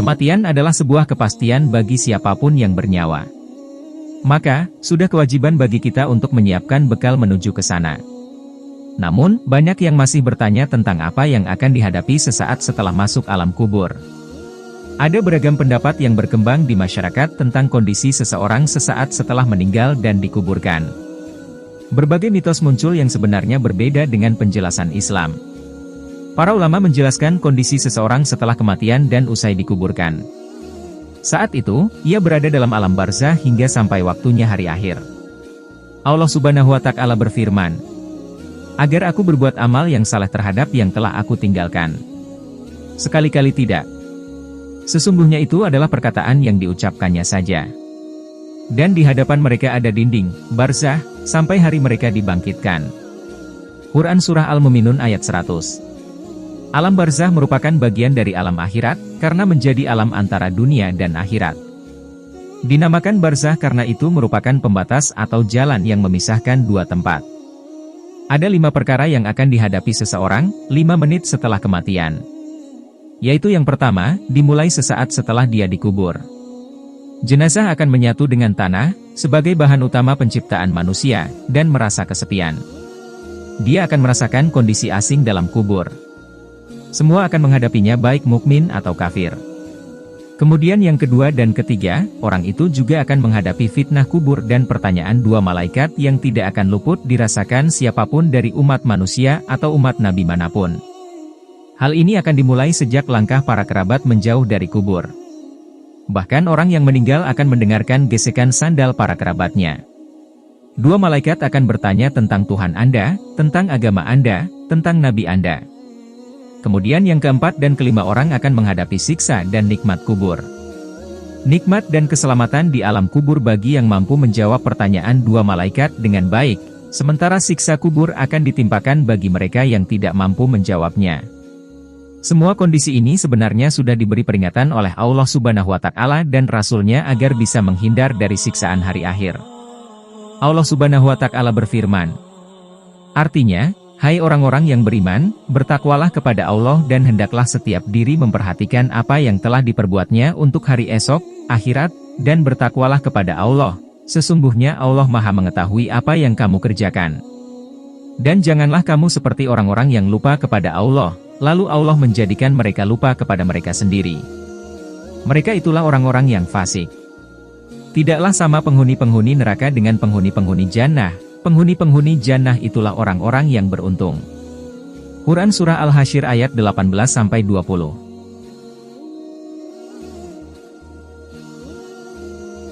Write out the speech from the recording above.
Kematian adalah sebuah kepastian bagi siapapun yang bernyawa. Maka, sudah kewajiban bagi kita untuk menyiapkan bekal menuju ke sana. Namun, banyak yang masih bertanya tentang apa yang akan dihadapi sesaat setelah masuk alam kubur. Ada beragam pendapat yang berkembang di masyarakat tentang kondisi seseorang sesaat setelah meninggal dan dikuburkan. Berbagai mitos muncul yang sebenarnya berbeda dengan penjelasan Islam. Para ulama menjelaskan kondisi seseorang setelah kematian dan usai dikuburkan. Saat itu, ia berada dalam alam barzah hingga sampai waktunya hari akhir. Allah Subhanahu wa Ta'ala berfirman, "Agar aku berbuat amal yang saleh terhadap yang telah aku tinggalkan. Sekali-kali tidak. Sesungguhnya itu adalah perkataan yang diucapkannya saja. Dan di hadapan mereka ada dinding, barzah, sampai hari mereka dibangkitkan." Quran Surah Al-Mu'minun ayat 100. Alam barzah merupakan bagian dari alam akhirat, karena menjadi alam antara dunia dan akhirat. Dinamakan barzah karena itu merupakan pembatas atau jalan yang memisahkan dua tempat. Ada 5 perkara yang akan dihadapi seseorang, 5 menit setelah kematian. Yaitu yang pertama, dimulai sesaat setelah dia dikubur. Jenazah akan menyatu dengan tanah, sebagai bahan utama penciptaan manusia, dan merasa kesepian. Dia akan merasakan kondisi asing dalam kubur. Semua akan menghadapinya baik mukmin atau kafir. Kemudian yang kedua dan ketiga, orang itu juga akan menghadapi fitnah kubur dan pertanyaan 2 malaikat yang tidak akan luput dirasakan siapapun dari umat manusia atau umat nabi manapun. Hal ini akan dimulai sejak langkah para kerabat menjauh dari kubur. Bahkan orang yang meninggal akan mendengarkan gesekan sandal para kerabatnya. 2 malaikat akan bertanya tentang Tuhan Anda, tentang agama Anda, tentang nabi Anda. Kemudian yang keempat dan kelima orang akan menghadapi siksa dan nikmat kubur. Nikmat dan keselamatan di alam kubur bagi yang mampu menjawab pertanyaan 2 malaikat dengan baik, sementara siksa kubur akan ditimpakan bagi mereka yang tidak mampu menjawabnya. Semua kondisi ini sebenarnya sudah diberi peringatan oleh Allah Subhanahu wa Ta'ala dan Rasul-Nya agar bisa menghindar dari siksaan hari akhir. Allah Subhanahu wa Ta'ala berfirman, artinya, hai orang-orang yang beriman, bertakwalah kepada Allah dan hendaklah setiap diri memperhatikan apa yang telah diperbuatnya untuk hari esok, akhirat, dan bertakwalah kepada Allah. Sesungguhnya Allah Maha mengetahui apa yang kamu kerjakan. Dan janganlah kamu seperti orang-orang yang lupa kepada Allah, lalu Allah menjadikan mereka lupa kepada mereka sendiri. Mereka itulah orang-orang yang fasik. Tidaklah sama penghuni-penghuni neraka dengan penghuni-penghuni jannah. Penghuni-penghuni jannah itulah orang-orang yang beruntung. Quran Surah Al-Hasyr ayat 18-20.